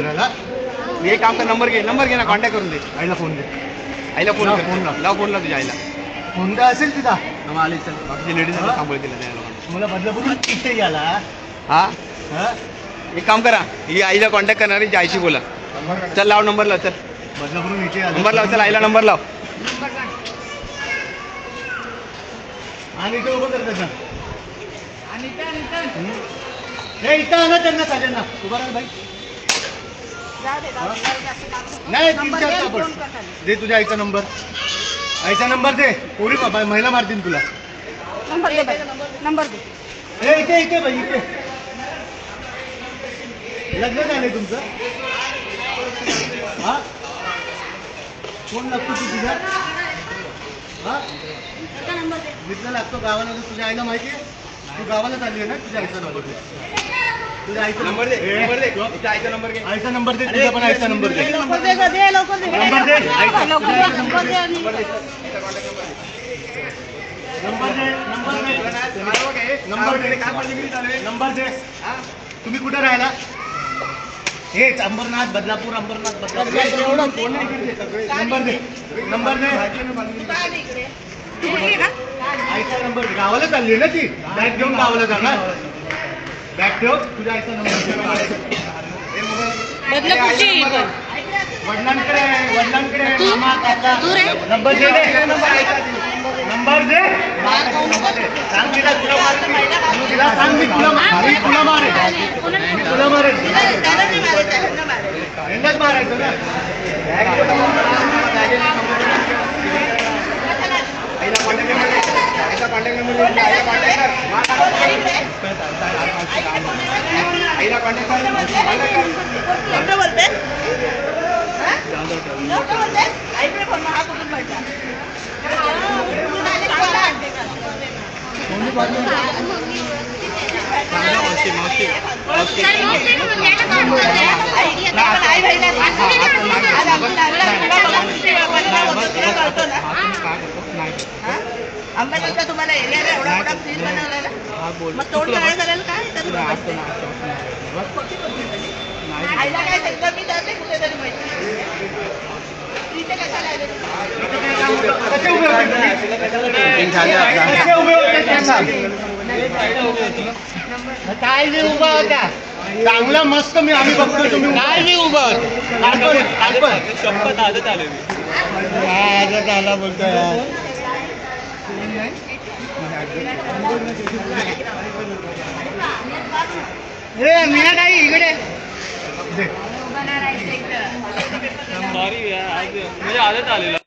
फिरायला. मी एक काम कर, नंबर घे ना, कॉन्टॅक्ट करून दे. आईला फोन दे. आईला फोन लाव, कर. फोन लाव. लाव फोनला तुझ्या आईला. फोन काय असेल तिथं मग आली चल, बाकीची लेडीज सांभाळतील त्या लोकांना. मला बदलापूरून इथे याला. हा हा एक काम करा, ही आईला कॉन्टॅक्ट करणार आहे, आईशी बोला. चल लाव नंबर लाव, चल बदलापूरून इथे याला. नंबर लाव, चल आईला नंबर लाव. आणि इथे उभं कर त्याचा. हे इथं आणा त्यांना सगळ्यांना. उभा राहा बाई. नाही दे तुझ्या आईचा नंबर. आईचा नंबर दे. पोरी बाबा महिला मारतील तुला. नंबर दे बाई, नंबर दे. हे इथे बाई इथे. लग्न झालंय तुमचं? हा कोण लागतो तू तुझ्या? हा मित्र लागतो गावाला. तुझ्या आईला माहिती आहे? तू गावाला चालली आहे ना? तुझ्या आईचा नंबर दे. तुझ्या आईचा नंबर दे, नंबर दे. तिच्या आईचा नंबर घे. आईचा नंबर दे. तुझा पण आईचा नंबर दे. लवकर दे गं, दे लवकर दे. नंबर दे. आईचा लवकर दे, नंबर दे आणि- नंबर दे. नंबर दे. नंबर दे. तुम्ही कुठे राहिला? हेच अंबरनाथ, बदलापूर, अंबरनाथ, बदलापूर. नंबर दे. नंबर दे. तू कुठली आहे का? आईचा नंबर दे. गावाला चालली आहे ना ती? बॅग घेऊन गावाला जाणार. बॅग ठेव. तुझ्या आईचा नंबर दे. बदलापूरची आहे ही पण. वडिलांकडे मामा काका. नंबर दे. नंबर दे. सांग तिला, तुला मारेल. तिला सांग मी तुला मारेल. तुला मारेल. यांनाच मारायचं ना. आईला कॉन्टॅक्ट नंबर दे. आईचा कॉन्टॅक्ट नंबर दे. आईला कॉन्टॅक्ट कर. आईला कॉन्टॅक्ट कर. लवकर बोलते. लवकर बोलते. आईकडे फोन हा कुठून पडला? आंब्याचा तुम्हाला एरिया एवढा मोठा फ्रीज बनवला ना, मग तोड करायला झालेलं काय तरी आईला काय सांगतं मी जाते कुठेतरी माहिती इथे कशाला आले? कसे उभे होते तुम्ही? कसे उभे होते सांगा. काय नाही उभा होता. चांगला मस्त मी आम्ही बघतो. तुम्ही काय नाही उभा होता. शपथ आजच आलो मी. आजच आला बोलतो यार. मी काय इकडे म्हणजे आजच आलेला